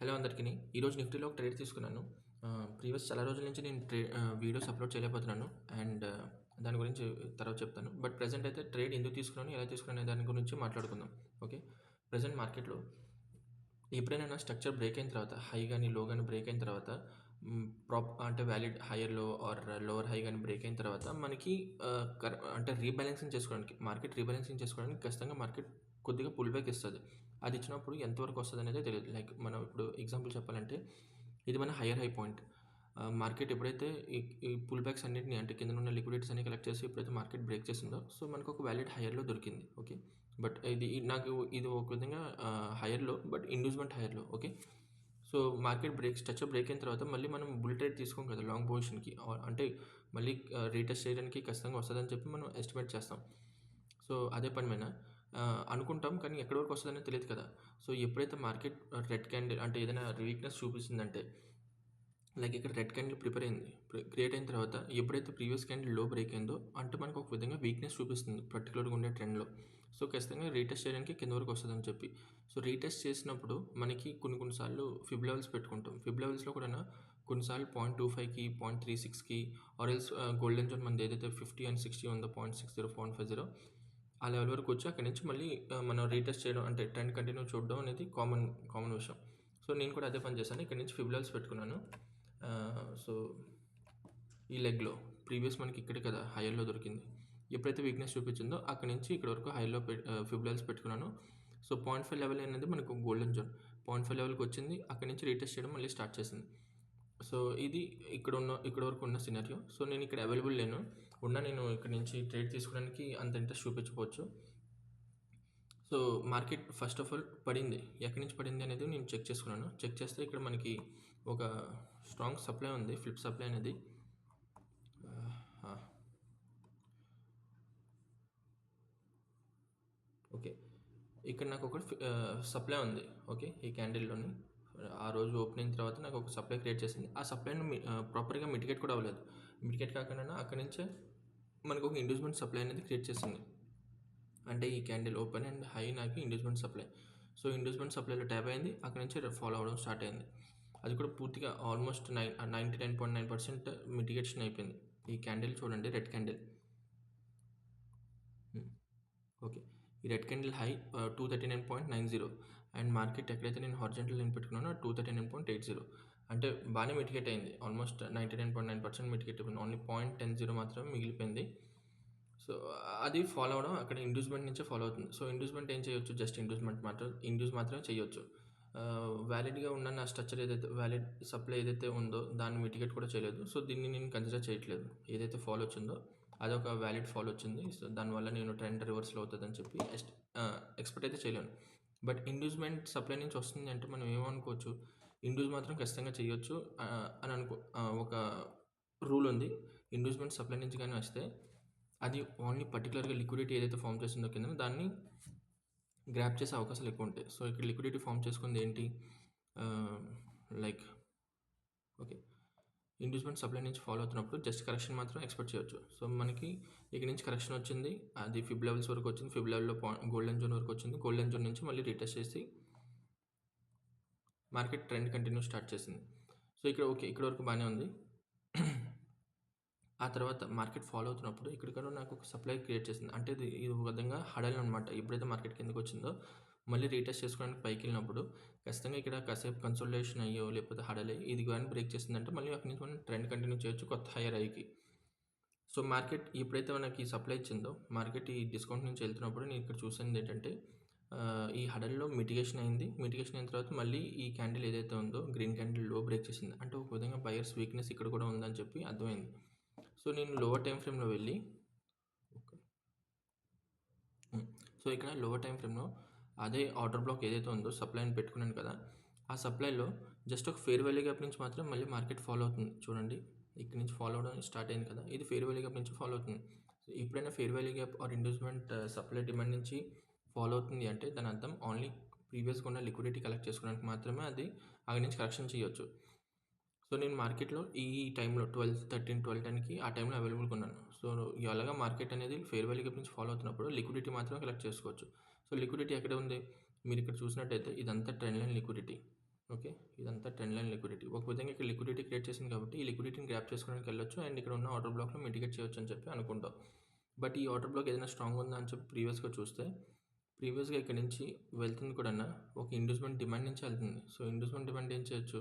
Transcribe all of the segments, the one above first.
Hello అందరికిని. ఈరోజు నిఫ్టీలో ఒక ట్రేడ్ తీసుకున్నాను. ప్రీవియస్ చాలా రోజుల నుంచి నేను వీడియోస్ అప్లోడ్ చేయలేకపోతున్నాను. అండ్ దాని గురించి తర్వాత చెప్తాను. బట్ ప్రెజెంట్ అయితే ట్రేడ్ ఎందుకు తీసుకున్నాను, ఎలా తీసుకున్నాను అనే దాని గురించి మాట్లాడుకుందాం. ఓకే. ప్రెజెంట్ మార్కెట్‌లో ఎప్పుడైనా స్ట్రక్చర్ బ్రేక్ అయిన తర్వాత, హై గాని, లో గాని బ్రేక్ అయిన తర్వాత అంటే valid higher low or lower high గాని బ్రేక్ అయిన తర్వాత మనకి అంటే రీబాలెన్సింగ్ చేసుకోవడానికి, మార్కెట్ రీబాలెన్సింగ్ చేసుకోవడానికి ఖచ్చితంగా మార్కెట్ కొద్దిగా పుల్ బ్యాక్ ఇస్తది. అది ఇచ్చినప్పుడు ఎంతవరకు వస్తదనేదే తెలీదు. లైక్ మనం ఇప్పుడు ఎగ్జాంపుల్ చెప్పాలంటే ఇది మన హైయర్ హై పాయింట్. మార్కెట్ ఎప్పుడైతే ఈ ఈ పుల్ బ్యాక్స్ అన్నిటిని అంటే కింద ఉన్న లిక్విడిటీస్ అన్ని కలెక్ట్ చేసి ఎప్పుడైతే మార్కెట్ బ్రేక్ చేసిందో, సో మనకు ఒక వాలిడ్ హైయర్‌లో దొరికింది. ఓకే. బట్ నాకు ఇది ఒక విధంగా హైయర్‌లో, బట్ ఇండ్యూస్‌మెంట్ హైయర్‌లో. Okay. So market structure break అయిన తర్వాత మళ్ళీ మనం బుల్ ట్రేడ్ తీసుకోం కదా లాంగ్ పొజిషన్‌కి. అంటే మళ్ళీ రీటెస్ట్ చేయడానికి ఖచ్చితంగా వస్తదని చెప్పి మనం ఎస్టిమేట్ చేస్తాం. సో అదే పని మీద అనుకుంటాం, కానీ ఎక్కడి వరకు వస్తదనేది తెలియదు కదా. సో ఎప్పుడైతే మార్కెట్ రెడ్ క్యాండిల్ అంటే ఏదైనా వీక్‌నెస్ చూపిస్తుందంటే, లైక్ ఇక్కడ రెడ్ క్యాండిల్ క్రియేట్ అయిన తర్వాత ఎప్పుడైతే ప్రీవియస్ క్యాండిల్ లో బ్రేక్ అయిందో, అంటే మనకు ఒక విధంగా వీక్‌నెస్ చూపిస్తుంది పర్టికులర్‌గా ఉండే ట్రెండ్‌లో. సో ఖచ్చితంగా రీటెస్ట్ చేయడానికి కింద వరకు వస్తదని చెప్పి. సో రీటెస్ట్ చేసినప్పుడు మనకి కొన్ని సార్లు ఫిబ్ లెవెల్స్ పెట్టుకుంటాం. ఫిబ్ లెవెల్స్‌లో కూడా కొన్నిసార్లు 0.25కి, 0.36కి ఆర్ ఎల్స్ గోల్డెన్ జోన్ మనది ఏదైతే 50 అండ్ 60 ఉందో 0.60, 0.50 ఆ లెవెల్ వరకు వచ్చి అక్కడి నుంచి మళ్ళీ మనం రీటెస్ట్ చేయడం అంటే ట్రెండ్ కంటిన్యూ చూడడం అనేది కామన్ విషయం. సో నేను కూడా అదే పని చేశాను. ఇక్కడ నుంచి ఫిబ్ లెవెల్స్ పెట్టుకున్నాను. సో ఈ లెగ్‌లో ప్రీవియస్ మనకి ఇక్కడే కదా హైయర్‌లో దొరికింది. ఎప్పుడైతే వీక్‌నెస్ చూపించిందో అక్కడి నుంచి ఇక్కడ వరకు హైలో ఫిబ్ లెవెల్స్ పెట్టుకున్నాను. సో 0.5 లెవెల్ అనేది మనకు గోల్డెన్ జోన్. 0.5 లెవెల్‌కి వచ్చింది. అక్కడి నుంచి రీటెస్ట్ చేయడం మళ్ళీ స్టార్ట్ చేసింది. సో ఇది ఇక్కడ వరకు ఉన్న సినారియో. సో నేను ఇక్కడ అవైలబుల్ లేను. నేను ఇక్కడ నుంచి ట్రేడ్ తీసుకోవడానికి అంత ఇంట్రెస్ట్ చూపించకపోవచ్చు. So market first of all పడింది. ఎక్కడి నుంచి పడింది అనేది నేను చెక్ చేసుకున్నాను. చెక్ చేస్తే ఇక్కడ మనకి ఒక స్ట్రాంగ్ సప్లై ఉంది. ఫ్లిప్ సప్లై అనేది ఓకే. ఇక్కడ నాకు ఒక సప్లై ఉంది. ఓకే. ఈ క్యాండిల్‌లోని ఆ రోజు ఓపెన్ అయిన తర్వాత నాకు ఒక సప్లై క్రియేట్ చేసింది. ఆ సప్లైని ప్రాపర్‌గా మిటిగేట్ కూడా అవ్వలేదు. మిటిగేట్ కాకుండా అక్కడి నుంచే మనకు ఒక ఇండ్యూస్మెంట్ సప్లై అనేది క్రియేట్ చేసింది. అంటే ఈ క్యాండిల్ ఓపెన్ అండ్ హై నాకు ఇండ్యూస్మెంట్ సప్లై. సో ఇండ్యూస్మెంట్ సప్లైలో ట్యాప్ అయింది. అక్కడి నుంచి ఫాలో అవ్వడం స్టార్ట్ అయింది. అది కూడా పూర్తిగా ఆల్మోస్ట్ 99.9% మిటిగేషన్ అయిపోయింది. ఈ క్యాండిల్ చూడండి, రెడ్ క్యాండిల్. ఓకే. ఈ red candle high 239.90 and market ఎక్కడైతే నేను హారిజాంటల్ లైన్ పెట్టుకున్నానో 239.80. అంటే బాగానే మిటిగేట్ అయింది. ఆల్మోస్ట్ 99.9% మిటిగేట్ అయిపోయింది. ఓన్లీ 0.10 మాత్రమే మిగిలిపోయింది. సో అది ఫాలో అవ్వడం అక్కడ ఇండ్యూస్మెంట్ నుంచే ఫాలో అవుతుంది. సో ఇండ్యూస్మెంట్ ఏం చేయొచ్చు, జస్ట్ ఇండ్యూస్ మాత్రమే చేయొచ్చు. వ్యాలిడ్‌గా ఉన్న నా స్ట్రక్చర్ ఏదైతే వ్యాలిడ్ సప్లై ఏదైతే ఉందో దాన్ని మిటిగేట్ కూడా చేయలేదు. సో దీన్ని నేను కన్సిడర్ చేయట్లేదు. ఏదైతే ఫాలో వచ్చిందో అదొక వ్యాలిడ్ ఫాలో వచ్చింది. సో దానివల్ల నేను ట్రెండ్ రివర్స్‌లో అవుతుందని చెప్పి ఎక్స్‌పెక్ట్ అయితే చేయలేను. బట్ ఇండ్యూస్మెంట్ సప్లై నుంచి వస్తుంది అంటే మనం ఏమనుకోవచ్చు, ఇండ్యూస్ మాత్రం ఖచ్చితంగా చేయొచ్చు అని ఒక రూల్ ఉంది. ఇండ్యూస్మెంట్ సప్లై నుంచి కానీ వస్తే అది ఓన్లీ పర్టికులర్‌గా లిక్విడిటీ ఏదైతే ఫార్మ్ చేసిందో కిందన దాన్ని గ్రాబ్ చేసే అవకాశాలు ఎక్కువ ఉంటాయి. సో ఇక్కడ లిక్విడిటీ ఫార్మ్ చేసుకుంది ఏంటి, లైక్ ఓకే, ఇండ్యూస్మెంట్ సప్లై నుంచి ఫాలో అవుతున్నప్పుడు జస్ట్ కరెక్షన్ మాత్రం ఎక్స్పెక్ట్ చేయొచ్చు. సో మనకి ఇక్కడ నుంచి కరెక్షన్ వచ్చింది. అది ఫిబ్ లెవెల్స్ వరకు వచ్చింది. ఫిబ్ లెవెల్‌లో గోల్డెన్ జోన్ వరకు వచ్చింది. గోల్డెన్ జోన్ నుంచి మళ్ళీ రీటెస్ట్ చేసి మార్కెట్ ట్రెండ్ కంటిన్యూ స్టార్ట్ చేసింది. సో ఇక్కడ ఓకే, ఇక్కడ వరకు బాగానే ఉంది. ఆ తర్వాత మార్కెట్ ఫాలో అవుతున్నప్పుడు ఇక్కడ కూడా నాకు ఒక సప్లై క్రియేట్ చేసింది. అంటే ఇది ఒక విధంగా హడల్ అనమాట. ఎప్పుడైతే మార్కెట్ కిందకి వచ్చిందో మళ్ళీ రీటెస్ట్ చేసుకోవడానికి పైకి వెళ్ళినప్పుడు ఖచ్చితంగా ఇక్కడ కాసేపు కన్సోలిడేషన్ అయ్యో లేకపోతే హడల్ అయ్యి ఇది కానీ బ్రేక్ చేసిందంటే మళ్ళీ అక్కడి నుంచి మనం ట్రెండ్ కంటిన్యూ చేయొచ్చు కొత్త హైయర్ హైకి. సో మార్కెట్ ఎప్పుడైతే మనకి సప్లై ఇచ్చిందో మార్కెట్ ఈ డిస్కౌంట్ నుంచి వెళ్తున్నప్పుడు నేను ఇక్కడ చూసింది ఏంటంటే ఈ హడల్లో మిటిగేషన్ అయింది. మిటిగేషన్ అయిన తర్వాత మళ్ళీ ఈ క్యాండిల్ ఏదైతే ఉందో గ్రీన్ క్యాండిల్ లో బ్రేక్ చేసింది. అంటే ఒక విధంగా బయర్స్ వీక్నెస్ ఇక్కడ కూడా ఉందని చెప్పి అర్థమైంది. సో నేను లోవర్ టైం ఫ్రేమ్లో వెళ్ళి సో ఇక్కడ లోవర్ టైం ఫ్రేమ్లో అదే ఆర్డర్ బ్లాక్ ఏదైతే ఉందో సప్లైని పెట్టుకున్నాను కదా, ఆ సప్లైలో జస్ట్ ఒక ఫేర్ వాల్యూ గ్యాప్ నుంచి మాత్రం మళ్ళీ మార్కెట్ ఫాలో అవుతుంది. చూడండి, ఇక్కడ నుంచి ఫాలో అవడం స్టార్ట్ అయింది కదా, ఇది ఫేర్ వాల్యూ గ్యాప్ నుంచి ఫాలో అవుతుంది. సో ఎప్పుడైనా fair value gap or inducement supply demand నుంచి ఫాలో అవుతుంది అంటే దాని అర్థం ఓన్లీ ప్రీవియస్గా ఉన్న లిక్విడిటీ కలెక్ట్ చేసుకోవడానికి మాత్రమే అది అక్కడి నుంచి కరెక్షన్ చేయొచ్చు. సో నేను మార్కెట్లో ఈ టైంలో 12:13, 12:10కి ఆ టైంలో అవైలబుల్గా ఉన్నాను. సో అలాగా మార్కెట్ అనేది ఫేర్ వాల్యూ గ్యాప్ నుంచి ఫాలో అవుతున్నప్పుడు లిక్విడిటీ మాత్రమే కలెక్ట్ చేసుకోవచ్చు. సో లిక్విడిటీ ఎక్కడ ఉంది, మీరు ఇక్కడ చూసినట్టయితే ఇదంతా ట్రెండ్ లైన్ లిక్విడిటీ. ఓకే. ఇదంతా ట్రెండ్ లైన్ లిక్విడిటీ. ఒక విధంగా ఇక్కడ లిక్విడిటీ క్రియేట్ చేసింది కాబట్టి, ఈ లిక్విడిటీని గ్రాబ్ చేసుకోవడానికి వెళ్ళొచ్చు అండ్ ఇక్కడ ఉన్న ఆర్డర్ బ్లాక్‌లో మిటిగేట్ చేయొచ్చు అని చెప్పి అనుకుంటాం. బట్ ఈ ఆర్డర్ బ్లాక్ ఏదైనా స్ట్రాంగ్ ఉందా అని చెప్పి ప్రీవియస్‌గా చూస్తే, ప్రీవియస్‌గా ఇక్కడ నుంచి వెళ్తుంది కూడాను ఒక ఇండ్యూస్‌మెంట్ డిమాండ్ నుంచి వెళ్తుంది. సో, ఇండ్యూస్‌మెంట్ డిమాండ్ ఏం చేయొచ్చు,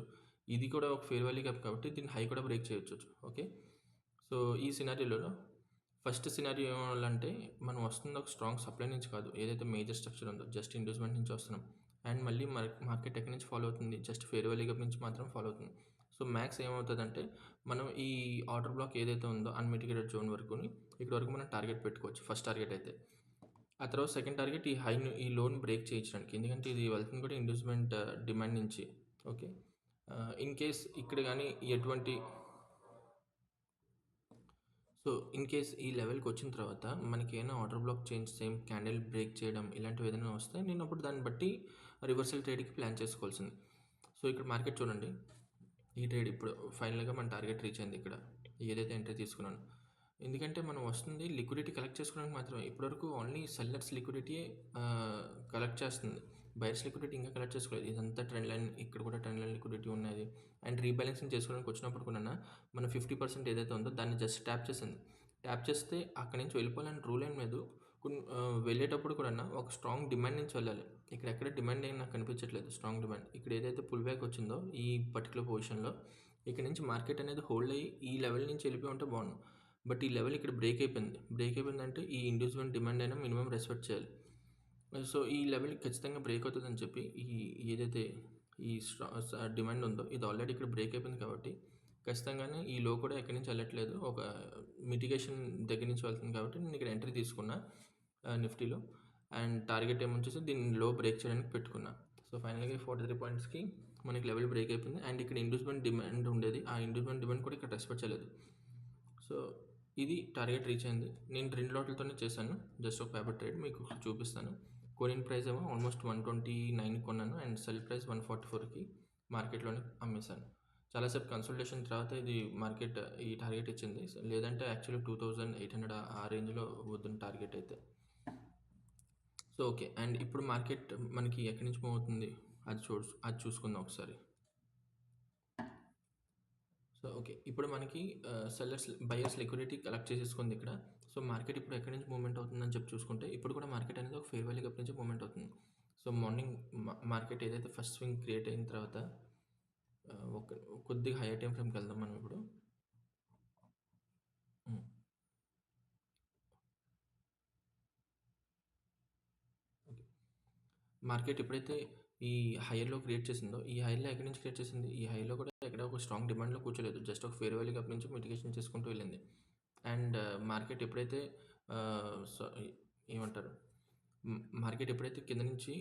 ఇది కూడా ఒక ఫెయిర్ వాల్యూ గ్యాప్ కాబట్టి దీన్ని హై కూడా బ్రేక్ చేయొచ్చు. ఓకే. సో, ఈ సినారియోలో ఫస్ట్ సినారియో అంటే మనం వస్తుంది ఒక స్ట్రాంగ్ సప్లై నుంచి కాదు. ఏదైతే మేజర్ స్ట్రక్చర్ ఉందో జస్ట్ ఇండ్యూస్‌మెంట్ నుంచి వస్తున్నాం. అండ్ మళ్ళీ మార్కెట్ ఎక్కడి నుంచి ఫాలో అవుతుంది, జస్ట్ ఫెయిర్ వాల్యూ గ్యాప్ నుంచి మాత్రం ఫాలో అవుతుంది. సో, మ్యాక్స్ ఏమవుతదంటే మనం ఈ ఆర్డర్ బ్లాక్ ఏదైతే ఉందో అన్‌మిటిగేటెడ్ జోన్ వరకుని ఇక్కడ వరకు మనం టార్గెట్ పెట్టుకోవచ్చు. ఫస్ట్ టార్గెట్ అయితే. ఆ తర్వాత సెకండ్ టార్గెట్ ఈ లోని బ్రేక్ చేయించడానికి. ఎందుకంటే ఇది వెళ్తుంది కూడా ఇండ్యూస్‌మెంట్ డిమాండ్ నుంచి. ఓకే. ఇన్ కేస్ ఇక్కడ గాని ఎటువంటి సో, ఇన్ కేస్ ఈ లెవెల్‌కి వచ్చిన తర్వాత మనకేమైనా order black change same candle break చేయడం ఇలాంటివి ఏదైనా వస్తే నేను అప్పుడు దాన్ని బట్టి రివర్సల్ ట్రేడ్‌కి ప్లాన్ చేసుకోవాల్సింది. సో, ఇక్కడ మార్కెట్ చూడండి. ఈ ట్రేడ్ ఇప్పుడు ఫైనల్‌గా మన టార్గెట్ రీచ్ అయింది ఇక్కడ. ఏదైతే ఎంట్రీ తీసుకున్నానో. ఎందుకంటే మనం వస్తుంది లిక్విడిటీ కలెక్ట్ చేసుకోవడానికి మాత్రమే. ఇప్పటివరకు ఓన్లీ సెల్లర్స్ లిక్విడిటీయే కలెక్ట్ చేస్తుంది. బయర్స్ లిక్విడిటీ ఇంకా కలెక్ట్ చేసుకోలేదు. ఇదంతా ట్రెండ్ లైన్, ఇక్కడ కూడా ట్రెండ్ లైన్ లిక్విడిటీ ఉన్నది. అండ్ రీబాలెన్సింగ్ చేసుకోవడానికి వచ్చినప్పుడు కూడా మన 50% ఏదైతే ఉందో దాన్ని జస్ట్ ట్యాప్ చేసింది. ట్యాప్ చేస్తే అక్కడి నుంచి వెళ్ళిపోవాలని రూల్ ఏం లేదు. వెళ్ళేటప్పుడు కూడా ఒక స్ట్రాంగ్ డిమాండ్ నుంచి వెళ్ళాలి. ఇక్కడ ఎక్కడ డిమాండ్ ఏం నాకు కనిపించట్లేదు స్ట్రాంగ్ డిమాండ్. ఇక్కడ ఏదైతే పుల్ బ్యాక్ వచ్చిందో ఈ పర్టికులర్ పొజిషన్‌లో ఇక్కడ నుంచి మార్కెట్ అనేది హోల్డ్ అయ్యి ఈ లెవెల్ నుంచి వెళ్ళిపోయి ఉంటే బాగుండు. బట్ ఈ లెవెల్ ఇక్కడ బ్రేక్ అయిపోయింది. బ్రేక్ అయిపోయిందంటే ఈ ఇండివిజువల్ డిమాండ్ అయినా మినిమం రెస్పెక్ట్ చేయాలి. సో, ఈ లెవెల్ ఖచ్చితంగా బ్రేక్ అవుతుందని చెప్పి ఏదైతే ఈ డిమాండ్ ఉందో ఇది ఆల్రెడీ ఇక్కడ బ్రేక్ అయిపోయింది కాబట్టి ఖచ్చితంగానే ఈ లో కూడా ఎక్కడి నుంచి వెళ్ళట్లేదు. ఒక మిటిగేషన్ దగ్గర నుంచి వెళ్తుంది కాబట్టి నేను ఇక్కడ ఎంట్రీ తీసుకున్నా నిఫ్టీలో. అండ్ టార్గెట్ ఏమొచ్చేసి దీన్ని లో బ్రేక్ చేయడానికి పెట్టుకున్నా. సో, ఫైనల్‌గా 43 పాయింట్స్‌కి మనకి లెవెల్ బ్రేక్ అయిపోయింది. అండ్ ఇక్కడ ఇండ్యూస్‌మెంట్ డిమాండ్ ఉండేది. ఆ ఇండ్యూస్‌మెంట్ డిమాండ్ కూడా ఇక్కడ రెస్పెక్ట్ చేయలేదు. సో, ఇది టార్గెట్ రీచ్ అయింది. నేను 2 లాట్లతోనే చేశాను. జస్ట్ ఒక పేపర్ ట్రేడ్ మీకు చూపిస్తాను. కొనిన ప్రైస్ ఏమో ఆల్మోస్ట్ 129 కొన్నాను అండ్ సెల్ ప్రైస్ 144కి మార్కెట్‌లోనే అమ్మేశాను. చాలాసేపు కన్సల్టేషన్ తర్వాత ఇది మార్కెట్ ఈ టార్గెట్ ఇచ్చింది. లేదంటే యాక్చువల్లీ 2800 ఆ రేంజ్‌లో పోతుంది టార్గెట్ అయితే. So, okay. అండ్ ఇప్పుడు మార్కెట్ మనకి ఎక్కడి నుంచి మూవ్ అవుతుంది అది చూసుకుందాం ఒకసారి. So, okay. ఇప్పుడు మనకి బయర్స్ లిక్విడిటీ కలెక్ట్ చేసేసుకుంది ఇక్కడ. సో, మార్కెట్ ఇప్పుడు ఎక్కడి నుంచి మూవ్‌మెంట్ అవుతుందని చెప్పి చూసుకుంటే ఇప్పుడు కూడా మార్కెట్ అనేది ఒక ఫెయిర్ వాల్యూ గ్యాప్ నుంచి మూవ్‌మెంట్ అవుతుంది. సో, మార్నింగ్ మార్కెట్ ఏదైతే ఫస్ట్ స్వింగ్ క్రియేట్ అయిన తర్వాత ఒక కొద్దిగా హైయర్ టైమ్ ఫ్రేమ్‌కి వెళ్దాం మనం ఇప్పుడు. హ్మ్. ఓకే. మార్కెట్ ఎప్పుడైతే ఈ హైయర్‌లో క్రియేట్ చేసిందో, ఈ హైలో ఎక్కడి నుంచి క్రియేట్ చేసింది? ఈ హైలో కూడా ఎక్కడ ఒక స్ట్రాంగ్ డిమాండ్‌లో కూర్చోలేదు. జస్ట్ ఒక ఫెయిర్ వాల్యూ గ్యాప్ నుంచి మిటిగేషన్ చేసుకుంటూ వెళ్ళింది. అండ్ మార్కెట్ ఎప్పుడైతే సో, ఏమంటారు? మార్కెట్ ఎప్పుడైతే కింద నుంచి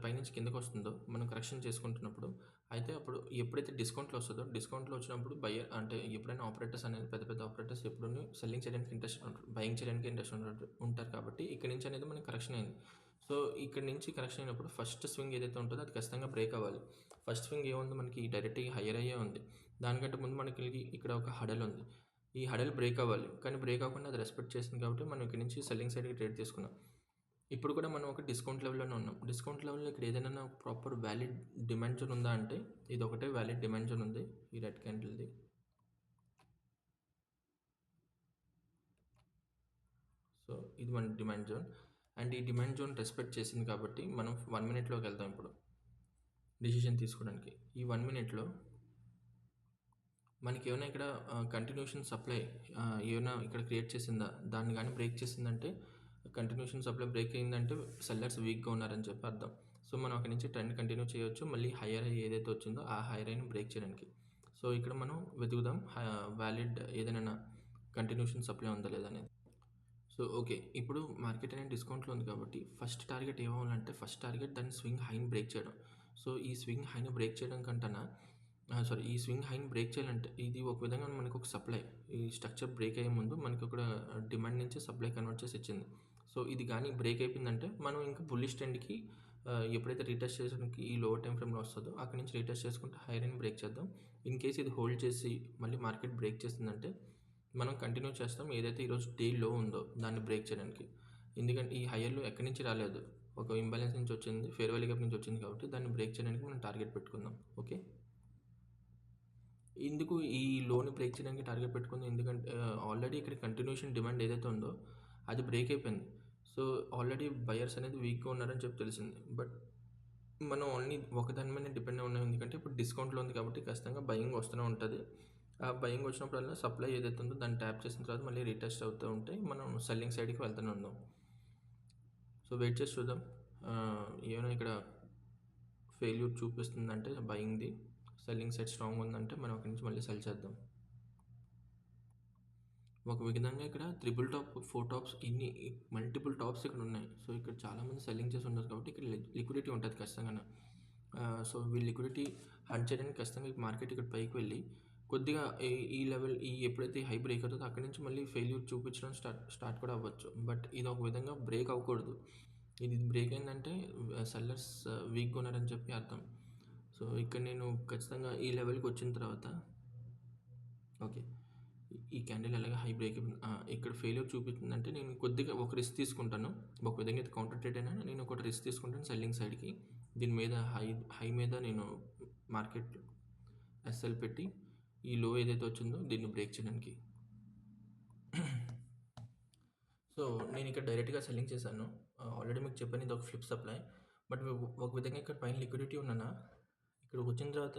పైనుంచి కిందకొస్తుందో మనం కరెక్షన్ చేసుకుంటున్నప్పుడు అయితే అప్పుడు ఎప్పుడైతే డిస్కౌంట్‌లో వస్తదో డిస్కౌంట్‌లో వచ్చినప్పుడు బయ్యర్ అంటే ఎప్పుడైనా ఆపరేటర్స్ అనేది పెద్ద పెద్ద ఆపరేటర్స్ ఎప్పుడూను సెల్లింగ్ చేయడానికి ఇంట్రెస్ట్ ఉంటారు. బయింగ్ చేయడానికి ఇంట్రెస్ట్ ఉంటారు కాబట్టి ఇక్కడి నుంచి అనేది మనకి కరెక్షన్ అయింది. సో, ఇక్కడి నుంచి కరెక్షన్ అయినప్పుడు ఫస్ట్ స్వింగ్ ఏదైతే ఉంటుందో అది ఖచ్చితంగా బ్రేక్ అవ్వాలి. ఫస్ట్ స్వింగ్ ఏముంది మనకి డైరెక్ట్‌గా హైయర్ అయ్యే ఉంది. దానికంటే ముందు మనకి ఇక్కడ ఒక హడల్ ఉంది. ఈ హడల్ బ్రేక్ అవ్వాలి. కానీ బ్రేక్ అవ్వకుండా అది రెస్పెక్ట్ చేసింది కాబట్టి మనం ఇక్కడి నుంచి సెల్లింగ్ సైడ్‌కి ట్రేడ్ తీసుకున్నాం. ఇప్పుడు కూడా మనం ఒక డిస్కౌంట్ లెవెల్‌లోనే ఉన్నాం. డిస్కౌంట్ లెవెల్‌లో ఇక్కడ ఏదైనా ప్రాపర్ వాలిడ్ డిమాండ్ జోన్ ఉందా అంటే ఇది ఒకటే వాలిడ్ డిమాండ్ జోన్ ఉంది. ఈ రెడ్ క్యాండిల్‌ది. సో, ఇది మన డిమాండ్ జోన్. అండ్ ఈ డిమాండ్ జోన్ రెస్పెక్ట్ చేసింది కాబట్టి మనం 1 మినిట్‌లోకి వెళ్దాం ఇప్పుడు. డెసిషన్ తీసుకోవడానికి. ఈ 1 మినిట్‌లో మనకేమైనా ఇక్కడ కంటిన్యూషన్ సప్లై ఏమైనా ఇక్కడ క్రియేట్ చేసిందా? దాన్ని గాని బ్రేక్ చేసిందంటే కంటిన్యూషన్ సప్లై బ్రేక్ అయిందంటే సెల్లర్స్ వీక్‌గా ఉన్నారని చెప్పి అర్థం. సో, మనం అక్కడి నుంచి ట్రెండ్ కంటిన్యూ చేయొచ్చు. మళ్ళీ హైయర్ హై ఏదైతే వచ్చిందో ఆ హైయర్ హైని బ్రేక్ చేయడానికి. సో, ఇక్కడ మనం వెతుకుదాం వాలిడ్ ఏదైనా కంటిన్యూషన్ సప్లై ఉందా లేదా అనేది. So, okay. ఇప్పుడు మార్కెట్ అనేది డిస్కౌంట్‌లో ఉంది కాబట్టి ఫస్ట్ టార్గెట్ ఏమవ్వాలంటే ఫస్ట్ టార్గెట్ దాని స్వింగ్ హైని బ్రేక్ చేయడం. సో, ఈ స్వింగ్ హైని బ్రేక్ చేయడం కంటేనా ఈ స్వింగ్ హైని బ్రేక్ చేయాలంటే ఇది ఒక విధంగా మనకు ఒక సప్లై. ఈ స్ట్రక్చర్ బ్రేక్ అయ్యే ముందు మనకి ఒక డిమాండ్ నుంచి సప్లై కన్వర్ట్ చేసి ఇచ్చింది. సో, ఇది గాని బ్రేక్ అయిపోయిందంటే మనం ఇంకా బుల్లిష్ ట్రెండ్‌కి ఎప్పుడైతే రీటెస్ట్ చేయడానికి ఈ లోవర్ టైమ్ ఫ్రేమ్‌లో వస్తదో అక్కడి నుంచి రీటెస్ట్ చేసుకుంటే హైయర్ హైని బ్రేక్ చేద్దాం. ఇన్ కేస్ ఇది హోల్డ్ చేసి మళ్ళీ మార్కెట్ బ్రేక్ చేసిందంటే మనం కంటిన్యూ చేస్తాం. ఏదైతే ఈరోజు డే లో ఉందో దాన్ని బ్రేక్ చేయడానికి. ఎందుకంటే ఈ హైయర్‌లో ఎక్కడి నుంచి రాలేదు. ఒక ఇంబాలెన్స్ నుంచి వచ్చింది, ఫెయిర్ వాల్యూ గ్యాప్ నుంచి వచ్చింది కాబట్టి దాన్ని బ్రేక్ చేయడానికి మనం టార్గెట్ పెట్టుకుందాం. ఓకే. ఎందుకు ఈ లోని బ్రేక్ చేయడానికి టార్గెట్ పెట్టుకుంది? ఎందుకంటే ఆల్రెడీ ఇక్కడ కంటిన్యూషన్ డిమాండ్ ఏదైతే ఉందో అది బ్రేక్ అయిపోయింది. సో ఆల్రెడీ బయర్స్ అనేది వీక్గా ఉన్నారని చెప్పి తెలిసింది. బట్ మనం ఓన్లీ ఒకదాని మీద డిపెండ్ అయి ఉన్నాం. ఎందుకంటే ఇప్పుడు డిస్కౌంట్లో ఉంది కాబట్టి ఖచ్చితంగా బయింగ్ వస్తూనే ఉంటుంది. ఆ బయింగ్ వచ్చినప్పుడల్లా సప్లై ఏదైతే ఉందో దాన్ని ట్యాప్ చేసిన తర్వాత మళ్ళీ రీటెస్ట్ అవుతూ ఉంటే మనం సెల్లింగ్ సైడ్కి వెళ్తూనే ఉందాం. సో వెయిట్ చేసి చూద్దాం. ఏమైనా ఇక్కడ ఫెయిల్యూర్ చూపిస్తుందంటే బయింగ్ది, సెల్లింగ్ సైడ్ స్ట్రాంగ్ ఉందంటే మనం అక్కడి నుంచి మళ్ళీ సెల్ చేద్దాం. ఒక విధంగా ఇక్కడ త్రిబుల్ టాప్, 4 టాప్స్, ఇన్ని మల్టిపుల్ టాప్స్ ఇక్కడ ఉన్నాయి. సో ఇక్కడ చాలామంది సెల్లింగ్ చేసి ఉన్నారు కాబట్టి ఇక్కడ లిక్విడిటీ ఉంటుంది ఖచ్చితంగా. సో వీళ్ళు లిక్విడిటీ హంట్ చేయడానికి ఖచ్చితంగా మార్కెట్ ఇక్కడ పైకి వెళ్ళి కొద్దిగా ఈ లెవెల్ ఎప్పుడైతే హై బ్రేక్ అవుతుందో అక్కడి నుంచి మళ్ళీ ఫెయిల్యూర్ చూపించడం స్టార్ట్ కూడా అవ్వచ్చు. బట్ ఇది ఒక విధంగా బ్రేక్ అవ్వకూడదు. ఇది బ్రేక్ అయిందంటే సెల్లర్స్ వీక్గా ఉన్నారని చెప్పి అర్థం. సో ఇక్కడ నేను ఖచ్చితంగా ఈ లెవెల్కి వచ్చిన తర్వాత ఓకే, ఈ క్యాండిల్ ఎలాగ హై బ్రేక్ ఇక్కడ ఫెయిల్యూర్ చూపిస్తుందంటే నేను కొద్దిగా ఒక రిస్క్ తీసుకుంటాను. ఒక విధంగా అయితే కౌంటర్ ట్రేడ్ అయినా నేను ఒక రిస్క్ తీసుకుంటాను సెల్లింగ్ సైడ్కి. దీని మీద హై మీద నేను మార్కెట్ ఎస్ఎల్ పెట్టి ఈ లో ఏదైతే వచ్చిందో దీన్ని బ్రేక్ చేయడానికి. సో నేను ఇక్కడ డైరెక్ట్గా సెల్లింగ్ చేశాను. ఆల్రెడీ మీకు చెప్పాను ఇది ఒక ఫ్లిప్ సప్లై. బట్ ఒక విధంగా ఇక్కడ పైన లిక్విడిటీ ఉన్నానా, ఇక్కడ వచ్చిన తర్వాత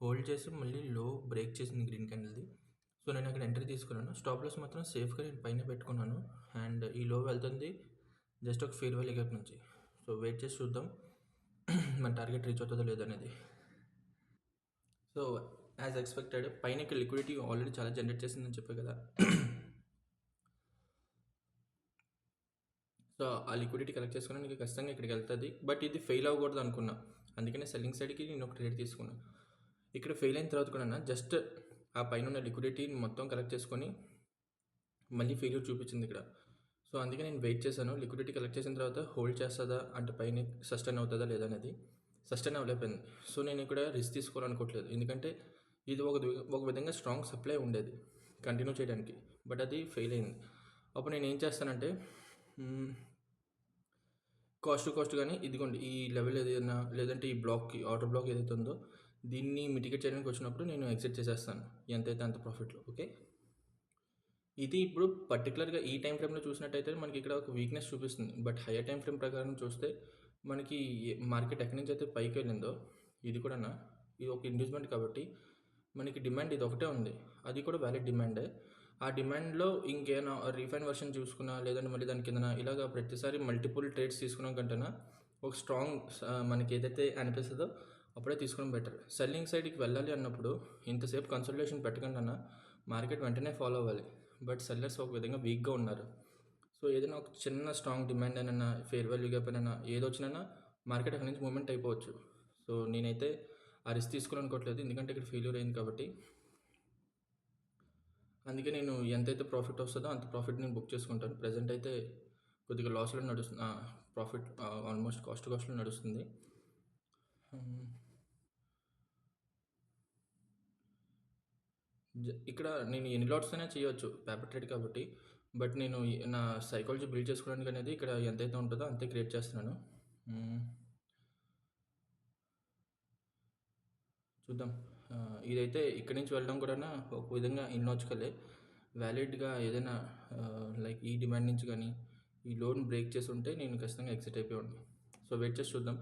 హోల్డ్ చేసి మళ్ళీ లో బ్రేక్ చేసింది గ్రీన్ క్యాండిల్ది. సో నేను అక్కడ ఎంట్రీ తీసుకున్నాను. స్టాప్ లాస్ మాత్రం సేఫ్గా నేను పైన పెట్టుకున్నాను. అండ్ ఈ లో వెళ్తుంది జస్ట్ ఒక ఫెయిర్ వాల్యూ గ్యాప్ నుంచి. సో వెయిట్ చేసి చూద్దాం మన టార్గెట్ రీచ్ అవుతుందో లేదనేది. సో యాజ్ ఎక్స్పెక్టెడ్ పైన ఇక్కడ లిక్విడిటీ ఆల్రెడీ చాలా జనరేట్ చేసిందని చెప్పే కదా. సో ఆ లిక్విడిటీ కలెక్ట్ చేసుకుని నీకు ఖచ్చితంగా ఇక్కడికి వెళ్తుంది. బట్ ఇది ఫెయిల్ అవ్వకూడదు అనుకున్నా, అందుకనే సెల్లింగ్ సైడ్కి నేను ఒక ట్రేడ్ తీసుకున్నాను. ఇక్కడ ఫెయిల్ అయిన తర్వాత కూడా జస్ట్ ఆ పైన ఉన్న లిక్విడిటీని మొత్తం కలెక్ట్ చేసుకొని మళ్ళీ ఫెయిల్యూర్ చూపించింది ఇక్కడ. సో అందుకే నేను వెయిట్ చేశాను. లిక్విడిటీ కలెక్ట్ చేసిన తర్వాత హోల్డ్ చేస్తుందా అంటే పైన సస్టైన్ అవుతుందా లేదా అనేది. సస్టైన్ అవ్వలేకపోయింది. సో నేను ఇక్కడ రిస్క్ తీసుకోవాలనుకోవట్లేదు, ఎందుకంటే ఇది ఒక విధంగా స్ట్రాంగ్ సప్లై ఉండేది కంటిన్యూ చేయడానికి. బట్ అది ఫెయిల్ అయింది. అప్పుడు నేను ఏం చేస్తానంటే కాస్ట్ టు కాస్ట్ కానీ ఇదిగోండి ఈ లెవెల్ ఏదైనా లేదంటే ఈ బ్లాక్కి ఆర్డర్ బ్లాక్ ఏదైతే ఉందో దీన్ని మిటిగేట్ చేయడానికి వచ్చినప్పుడు నేను ఎగ్జిట్ చేసేస్తాను ఎంతైతే అంత ప్రాఫిట్లో. ఓకే, ఇది ఇప్పుడు పర్టికులర్గా ఈ టైం ఫ్రేమ్లో చూసినట్టయితే మనకి ఇక్కడ ఒక వీక్నెస్ చూపిస్తుంది. బట్ హయ్యర్ టైం ఫ్రేమ్ ప్రకారం చూస్తే మనకి మార్కెట్ ఎక్కడి నుంచి అయితే పైకి వెళ్ళిందో ఇది కూడా ఇది ఒక ఇండ్యూస్మెంట్ కాబట్టి మనకి డిమాండ్ ఇది ఒకటే ఉంది, అది కూడా వ్యాలిడ్ డిమాండే. ఆ డిమాండ్లో ఇంకేమైనా రీఫైన్ వర్షన్ చూసుకున్నా లేదంటే మళ్ళీ దాని కింద ఇలాగ ప్రతిసారి మల్టిపుల్ ట్రేడ్స్ తీసుకున్నాం కంటేనా ఒక స్ట్రాంగ్ మనకి ఏదైతే అనిపిస్తుందో అప్పుడే తీసుకోవడం బెటర్. సెల్లింగ్ సైడ్కి వెళ్ళాలి అన్నప్పుడు ఇంతసేపు కన్సల్టేషన్ పెట్టకుండా మార్కెట్ వెంటనే ఫాలో అవ్వాలి. బట్ సెల్లర్స్ ఒక విధంగా వీక్గా ఉన్నారు. సో ఏదైనా ఒక చిన్న స్ట్రాంగ్ డిమాండ్ అయినా ఫేర్ వాల్యూ గ్యాప్ అయినా ఏదో వచ్చినా మార్కెట్ అక్కడి నుంచి మూమెంట్ అయిపోవచ్చు. సో నేనైతే ఆ రిస్క్ తీసుకోవాలనుకోవట్లేదు, ఎందుకంటే ఇక్కడ ఫెయిల్యూర్ అయింది కాబట్టి. అందుకే నేను ఎంతైతే ప్రాఫిట్ వస్తుందో అంత ప్రాఫిట్ నేను బుక్ చేసుకుంటాను. ప్రజెంట్ అయితే కొద్దిగా లాస్లో నడుస్తుంది, ప్రాఫిట్ ఆల్మోస్ట్ కాస్ట్లో నడుస్తుంది. ఇక్కడ నేను ఎన్ని లాట్స్ అయినా చేయవచ్చు పేపర్ ట్రేడ్ కాబట్టి. బట్ నేను నా సైకాలజీ బిల్డ్ చేసుకోవడానికి అనేది ఇక్కడ ఎంతైతే ఉంటుందో అంతే క్రియేట్ చేస్తున్నాను. చూద్దాం. ఇదైతే ఇక్కడి నుంచి వెళ్ళడం కూడా ఒక విధంగా ఇన్లాజికలే. వ్యాలిడ్గా ఏదైనా లైక్ ఈ డిమాండ్ నుంచి కానీ ఈ లోన్ బ్రేక్ చేసి ఉంటే నేను ఖచ్చితంగా ఎగ్జిట్ అయిపోయాను. సో వెయిట్ చేసి చూద్దాం.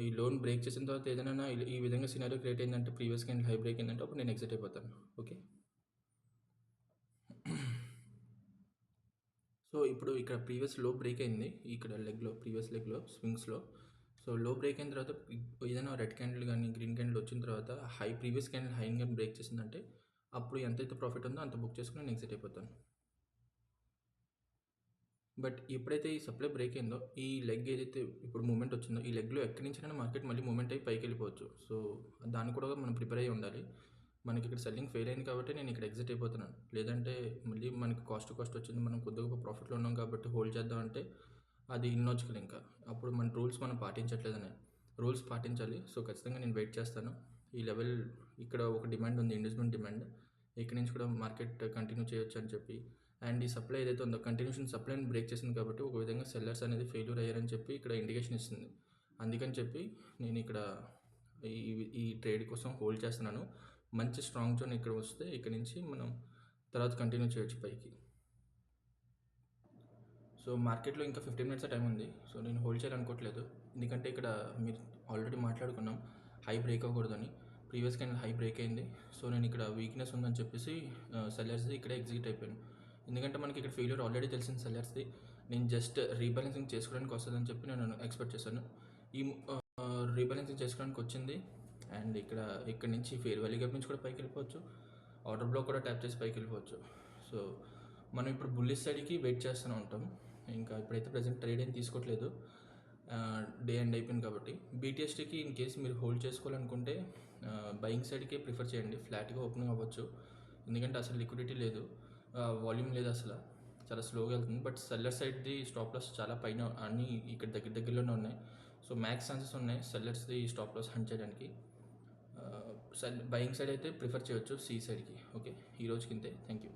ఈ లోన్ బ్రేక్ చేసిన తర్వాత ఏదైనా ఈ విధంగా సినారియో క్రియేట్ అయిందంటే ప్రీవియస్ క్యాండిల్ హై బ్రేక్ అయిందంటే అప్పుడు నేను ఎగ్జిట్ అయిపోతాను. ఓకే, సో ఇప్పుడు ఇక్కడ ప్రీవియస్ లో బ్రేక్ అయింది, ఇక్కడ ప్రీవియస్ లెగ్లో స్వింగ్స్లో. సో లో బ్రేక్ అయిన తర్వాత ఏదైనా రెడ్ క్యాండిల్ కానీ గ్రీన్ క్యాండిల్ వచ్చిన తర్వాత ప్రీవియస్ క్యాండిల్ హై కానీ బ్రేక్ చేసిందంటే అప్పుడు ఎంతైతే ప్రాఫిట్ ఉందో అంత బుక్ చేసుకుని నేను ఎగ్జిట్ అయిపోతాను. బట్ ఎప్పుడైతే ఈ సప్లై బ్రేక్ అయిందో ఈ లెగ్ ఏదైతే ఇప్పుడు మూమెంట్ వచ్చిందో ఈ లెగ్లో ఎక్కడి నుంచైనా మార్కెట్ మళ్ళీ మూమెంట్ అయ్యి పైకి వెళ్ళిపోవచ్చు. సో దాన్ని కూడా మనం ప్రిపేర్ అయ్యి ఉండాలి. మనకి ఇక్కడ సెల్లింగ్ ఫెయిల్ అయింది కాబట్టి నేను ఇక్కడ ఎగ్జిట్ అయిపోతున్నాను. లేదంటే మళ్ళీ మనకి కాస్ట్ వచ్చింది, మనం కొద్దిగా ప్రాఫిట్లో ఉన్నాం కాబట్టి హోల్డ్ చేద్దాం అంటే అది ఇన్లాజికల్. ఇంకా అప్పుడు మన రూల్స్ మనం పాటించట్లేదని. రూల్స్ పాటించాలి. సో ఖచ్చితంగా నేను వెయిట్ చేస్తాను. ఈ లెవెల్ ఇక్కడ ఒక డిమాండ్ ఉంది, ఇండ్యూస్మెంట్ డిమాండ్. ఇక్కడి నుంచి కూడా మార్కెట్ కంటిన్యూ చేయొచ్చు అని చెప్పి అండ్ ఈ సప్లై ఏదైతే ఉందో కంటిన్యూషన్ సప్లైని బ్రేక్ చేసింది కాబట్టి ఒక విధంగా సెల్లర్స్ అనేది ఫెయిల్యూర్ అయ్యారని చెప్పి ఇక్కడ ఇండికేషన్ ఇస్తుంది. అందుకని చెప్పి నేను ఇక్కడ ఈ ఈ ట్రేడ్ కోసం హోల్డ్ చేస్తున్నాను. మంచి స్ట్రాంగ్ జోన్ ఇక్కడ వస్తే ఇక్కడ నుంచి మనం తర్వాత కంటిన్యూ చేయొచ్చు పైకి. సో మార్కెట్లో ఇంకా 15 మినిట్స్ టైం ఉంది. సో నేను హోల్డ్ చేయాలనుకోవట్లేదు, ఎందుకంటే ఇక్కడ మీరు ఆల్రెడీ మాట్లాడుకున్నాం హై బ్రేక్ అవ్వకూడదని. ప్రీవియస్ క్యాండిల్ హై బ్రేక్ అయింది. సో నేను ఇక్కడ వీక్నెస్ ఉందని చెప్పేసి సెల్లర్స్ది ఇక్కడ ఎగ్జిట్ అయిపోయాను. ఎందుకంటే మనకి ఇక్కడ ఫెయిల్యూర్ ఆల్రెడీ తెలిసింది సెల్లర్స్ది. నేను జస్ట్ రీబ్యాలెన్సింగ్ చేసుకోవడానికి వస్తుందని చెప్పి నేను ఎక్స్పెక్ట్ చేశాను. ఈ రీబ్యాలెన్సింగ్ చేసుకోవడానికి వచ్చింది. అండ్ ఇక్కడ నుంచి ఫేర్ వాల్యూ గ్యాప్ నుంచి కూడా పైకి వెళ్ళిపోవచ్చు, ఆర్డర్ బ్లాక్ కూడా ట్యాప్ చేసి పైకి వెళ్ళిపోవచ్చు. సో మనం ఇప్పుడు బుల్లిష్ సైడ్కి వెయిట్ చేస్తూనే ఉంటాం. ఇంకా ఇప్పుడైతే ప్రజెంట్ ట్రేడ్ ఏం తీసుకోవట్లేదు, డే ఎండ్ అయిపోయింది కాబట్టి. బీటీఎస్టీకి ఇన్ కేస్ మీరు హోల్డ్ చేసుకోవాలనుకుంటే బయింగ్ సైడ్కి ప్రిఫర్ చేయండి. ఫ్లాట్గా ఓపెనింగ్ అవ్వచ్చు, ఎందుకంటే అసలు లిక్విడిటీ లేదు, వాల్యూమ్ లేదు, అసలు చాలా స్లోగా వెళ్తుంది. బట్ సెల్లర్ సైడ్ది స్టాప్ లాస్ చాలా పైన అన్నీ ఇక్కడ దగ్గరలోనే ఉన్నాయి. సో మ్యాక్స్ ఛాన్సెస్ ఉన్నాయి సెల్లర్స్ది స్టాప్ లాస్ హంట్ చేయడానికి. బయింగ్ సైడ్ అయితే ప్రిఫర్ చేయొచ్చు సి సైడ్కి. ఓకే, ఈ రోజుకి ఇంతే. Thank you.